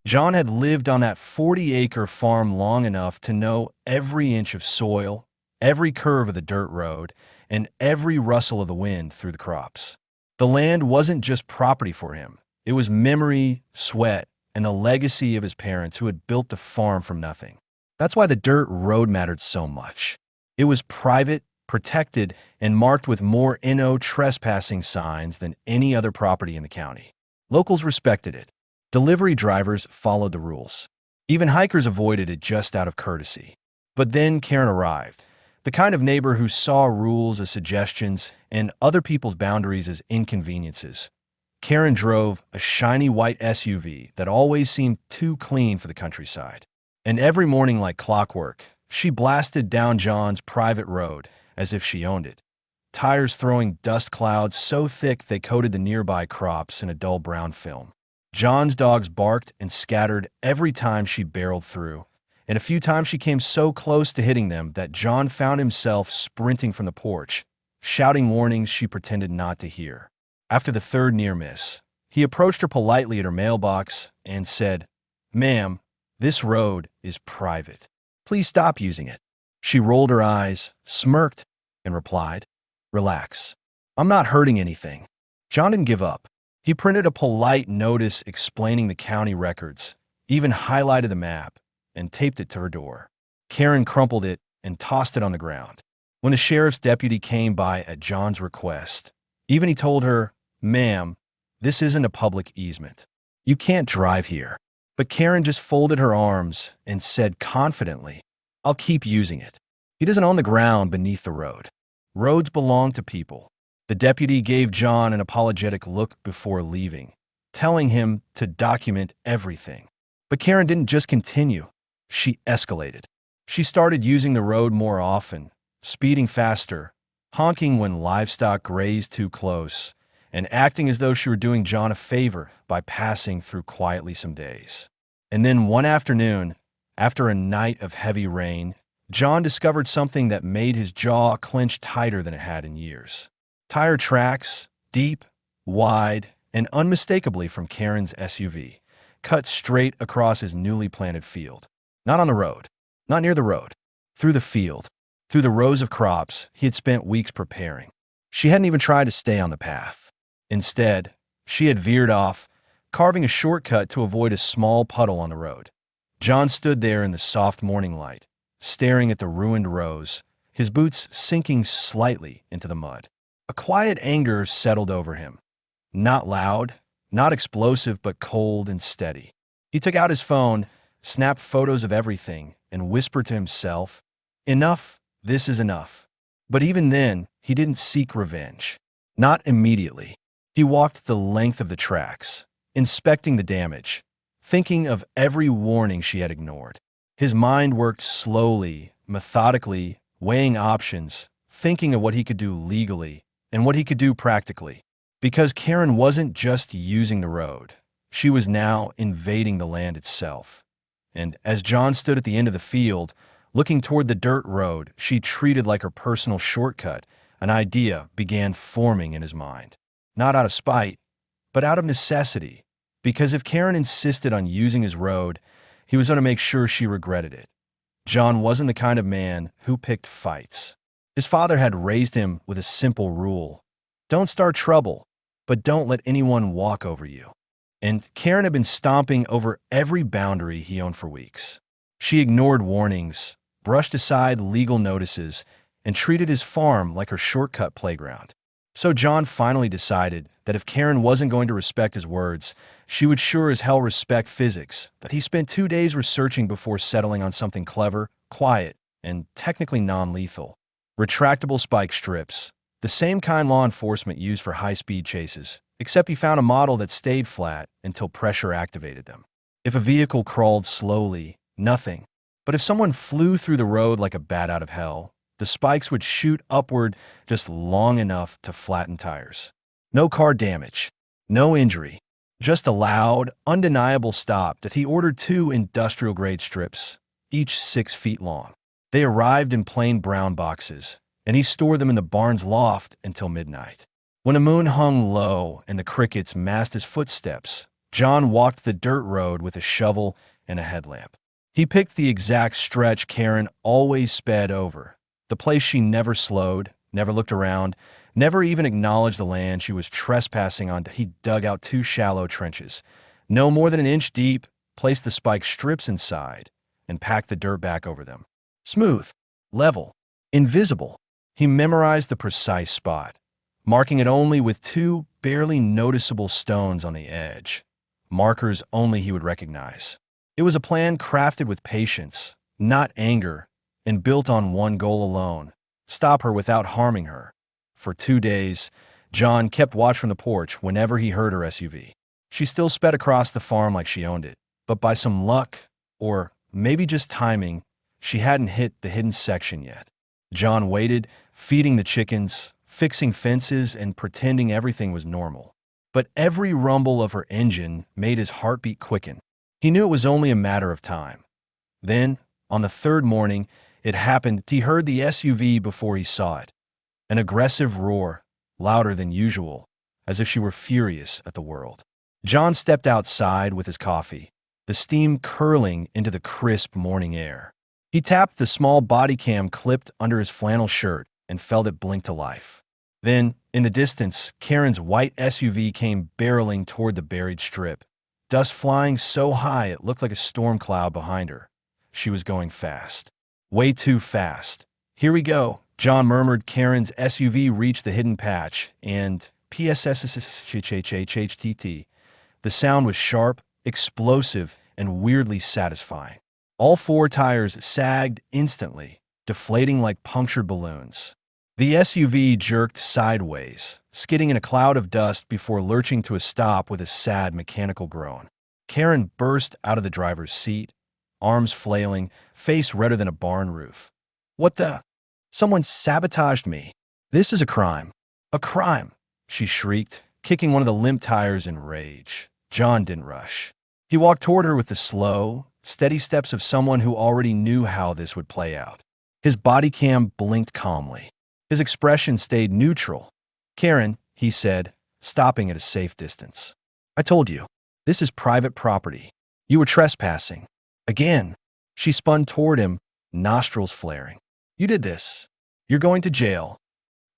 John had lived on that 40-acre farm long enough to know every inch of soil, every curve of the dirt road, and every rustle of the wind through the crops. The land wasn't just property for him. It was memory, sweat, and the legacy of his parents who had built the farm from nothing. That's why the dirt road mattered so much. It was private, protected, and marked with more "No trespassing" signs than any other property in the county. Locals respected it. Delivery drivers followed the rules. Even hikers avoided it just out of courtesy. But then Karen arrived, the kind of neighbor who saw rules as suggestions and other people's boundaries as inconveniences. Karen drove a shiny white SUV that always seemed too clean for the countryside. And every morning, like clockwork, she blasted down John's private road as if she owned it, tires throwing dust clouds so thick they coated the nearby crops in a dull brown film. John's dogs barked and scattered every time she barreled through, and a few times she came so close to hitting them that John found himself sprinting from the porch, shouting warnings she pretended not to hear. After the third near miss, he approached her politely at her mailbox and said, "Ma'am, this road is private. Please stop using it." She rolled her eyes, smirked, and replied, "Relax. I'm not hurting anything." John didn't give up. He printed a polite notice explaining the county records, even highlighted the map, and taped it to her door. Karen crumpled it and tossed it on the ground. When the sheriff's deputy came by at John's request, even he told her, "Ma'am, this isn't a public easement. You can't drive here." But Karen just folded her arms and said confidently, "I'll keep using it. He doesn't own the ground beneath the road. Roads belong to people." The deputy gave John an apologetic look before leaving, telling him to document everything. But Karen didn't just continue. She escalated. She started using the road more often, speeding faster, honking when livestock grazed too close, and acting as though she were doing John a favor by passing through quietly some days. And then one afternoon, after a night of heavy rain, John discovered something that made his jaw clench tighter than it had in years. Tire tracks, deep, wide, and unmistakably from Karen's SUV, cut straight across his newly planted field. Not on the road, not near the road, through the field, through the rows of crops he had spent weeks preparing. She hadn't even tried to stay on the path. Instead, she had veered off, carving a shortcut to avoid a small puddle on the road. John stood there in the soft morning light, staring at the ruined rows, his boots sinking slightly into the mud. A quiet anger settled over him. Not loud, not explosive, but cold and steady. He took out his phone, snapped photos of everything, and whispered to himself, "Enough, this is enough." But even then, he didn't seek revenge. Not immediately. He walked the length of the tracks, inspecting the damage, thinking of every warning she had ignored. His mind worked slowly, methodically, weighing options, thinking of what he could do legally and what he could do practically. Because Karen wasn't just using the road. She was now invading the land itself. And as John stood at the end of the field, looking toward the dirt road she treated like her personal shortcut, an idea began forming in his mind. Not out of spite, but out of necessity. Because if Karen insisted on using his road, he was going to make sure she regretted it. John wasn't the kind of man who picked fights. His father had raised him with a simple rule: don't start trouble, but don't let anyone walk over you. And Karen had been stomping over every boundary he owned for weeks. She ignored warnings, brushed aside legal notices, and treated his farm like her shortcut playground. So John finally decided that if Karen wasn't going to respect his words, she would sure as hell respect physics, that he spent 2 days researching before settling on something clever, quiet, and technically non-lethal. Retractable spike strips, the same kind law enforcement used for high-speed chases, except he found a model that stayed flat until pressure activated them. If a vehicle crawled slowly, nothing. But if someone flew through the road like a bat out of hell, the spikes would shoot upward just long enough to flatten tires. No car damage, no injury, just a loud, undeniable stop that he ordered 2 industrial-grade strips, each 6 feet long. They arrived in plain brown boxes, and he stored them in the barn's loft until midnight. When the moon hung low and the crickets masked his footsteps, John walked the dirt road with a shovel and a headlamp. He picked the exact stretch Karen always sped over, the place she never slowed, never looked around, never even acknowledged the land she was trespassing on. He dug out 2 shallow trenches, no more than an inch deep, placed the spike strips inside, and packed the dirt back over them. Smooth, level, invisible. He memorized the precise spot, marking it only with 2 barely noticeable stones on the edge, markers only he would recognize. It was a plan crafted with patience, not anger, and built on one goal alone: stop her without harming her. For 2 days, John kept watch from the porch whenever he heard her SUV. She still sped across the farm like she owned it, but by some luck, or maybe just timing, she hadn't hit the hidden section yet. John waited, feeding the chickens, fixing fences, and pretending everything was normal. But every rumble of her engine made his heartbeat quicken. He knew it was only a matter of time. Then, on the 3rd morning, it happened. He heard the SUV before he saw it. An aggressive roar, louder than usual, as if she were furious at the world. John stepped outside with his coffee, the steam curling into the crisp morning air. He tapped the small body cam clipped under his flannel shirt and felt it blink to life. Then, in the distance, Karen's white SUV came barreling toward the buried strip, dust flying so high it looked like a storm cloud behind her. She was going fast. Way too fast. "Here we go," John murmured. Karen's SUV reached the hidden patch, and PSSSHHHHTT. The sound was sharp, explosive, and weirdly satisfying. All 4 tires sagged instantly, deflating like punctured balloons. The SUV jerked sideways, skidding in a cloud of dust before lurching to a stop with a sad mechanical groan. Karen burst out of the driver's seat, arms flailing, face redder than a barn roof. "What the? Someone sabotaged me. This is a crime. A crime!" she shrieked, kicking one of the limp tires in rage. John didn't rush. He walked toward her with the slow, steady steps of someone who already knew how this would play out. His body cam blinked calmly. His expression stayed neutral. "Karen," he said, stopping at a safe distance. "I told you, this is private property. You were trespassing. Again." She spun toward him, nostrils flaring. "You did this. You're going to jail."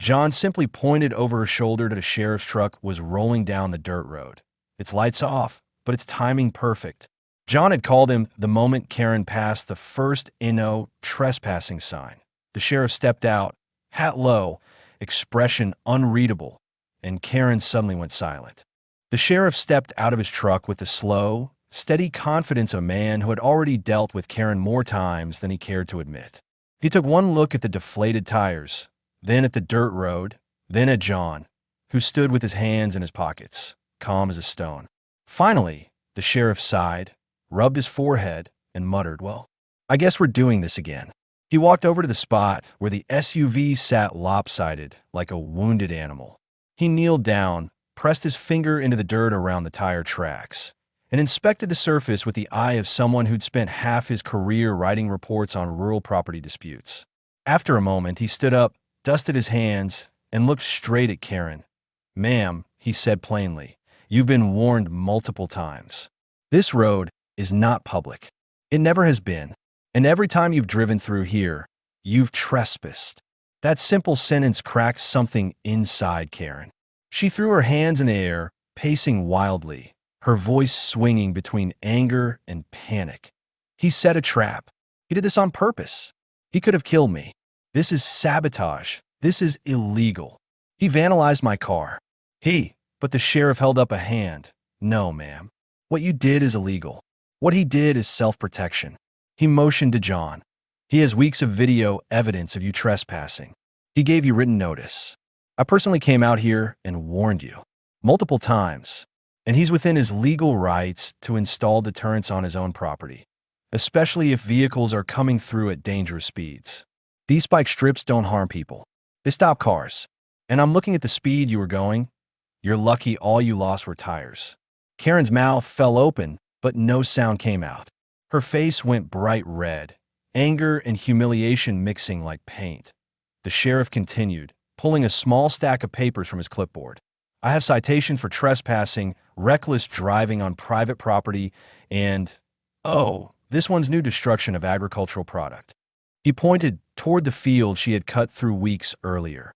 John simply pointed over her shoulder to the sheriff's truck was rolling down the dirt road. Its lights off, but its timing perfect. John had called him the moment Karen passed the first "No trespassing" sign. The sheriff stepped out, hat low, expression unreadable, and Karen suddenly went silent. The sheriff stepped out of his truck with the slow, steady confidence of a man who had already dealt with Karen more times than he cared to admit. He took one look at the deflated tires, then at the dirt road, then at John, who stood with his hands in his pockets, calm as a stone. Finally, the sheriff sighed, rubbed his forehead, and muttered, "Well, I guess we're doing this again." He walked over to the spot where the SUV sat lopsided like a wounded animal. He kneeled down, pressed his finger into the dirt around the tire tracks, and inspected the surface with the eye of someone who'd spent half his career writing reports on rural property disputes. After a moment, he stood up, dusted his hands, and looked straight at Karen. "Ma'am," he said plainly, "you've been warned multiple times. This road is not public. It never has been. And every time you've driven through here, you've trespassed." That simple sentence cracked something inside Karen. She threw her hands in the air, pacing wildly, her voice swinging between anger and panic. "He set a trap. He did this on purpose. He could have killed me. This is sabotage. This is illegal. He vandalized my car. But the sheriff held up a hand. "No, ma'am. What you did is illegal. What he did is self-protection." He motioned to John. "He has weeks of video evidence of you trespassing. He gave you written notice. I personally came out here and warned you. Multiple times. And he's within his legal rights to install deterrents on his own property, especially if vehicles are coming through at dangerous speeds. These spike strips don't harm people. They stop cars. And I'm looking at the speed you were going. You're lucky all you lost were tires." Karen's mouth fell open, but no sound came out. Her face went bright red, anger and humiliation mixing like paint. The sheriff continued, pulling a small stack of papers from his clipboard. I have citation for trespassing, reckless driving on private property, and, oh, this one's new destruction of agricultural product. He pointed toward the field she had cut through weeks earlier.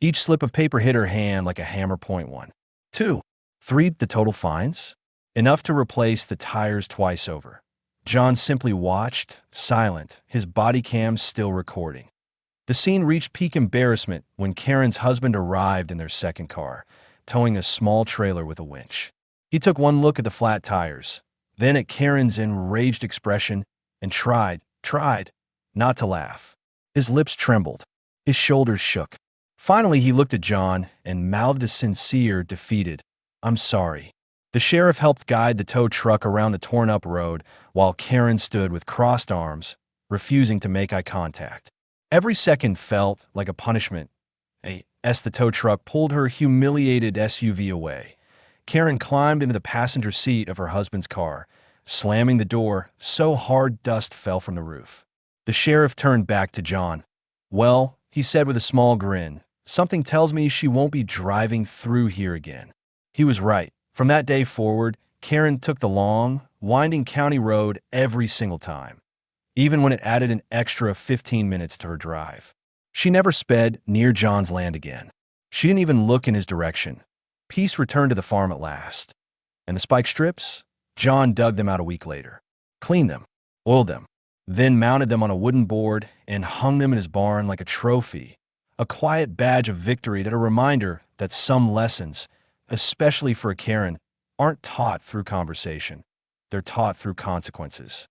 Each slip of paper hit her hand like a hammer point. 1, 2, 3, the total fines? Enough to replace the tires twice over. John simply watched, silent, his body cam still recording. The scene reached peak embarrassment when Karen's husband arrived in their second car, towing a small trailer with a winch. He took one look at the flat tires, then at Karen's enraged expression, and tried not to laugh. His lips trembled. His shoulders shook. Finally, he looked at John and mouthed a sincere, defeated, "I'm sorry." The sheriff helped guide the tow truck around the torn-up road while Karen stood with crossed arms, refusing to make eye contact. Every second felt like a punishment. As the tow truck pulled her humiliated SUV away, Karen climbed into the passenger seat of her husband's car, slamming the door so hard dust fell from the roof. The sheriff turned back to John. "Well," he said with a small grin, "something tells me she won't be driving through here again." He was right. From that day forward, Karen took the long, winding county road every single time, even when it added an extra 15 minutes to her drive. She never sped near John's land again. She didn't even look in his direction. Peace returned to the farm at last. And the spike strips? John dug them out a week later, cleaned them, oiled them, then mounted them on a wooden board and hung them in his barn like a trophy, a quiet badge of victory and a reminder that some lessons, especially for a Karen, aren't taught through conversation. They're taught through consequences.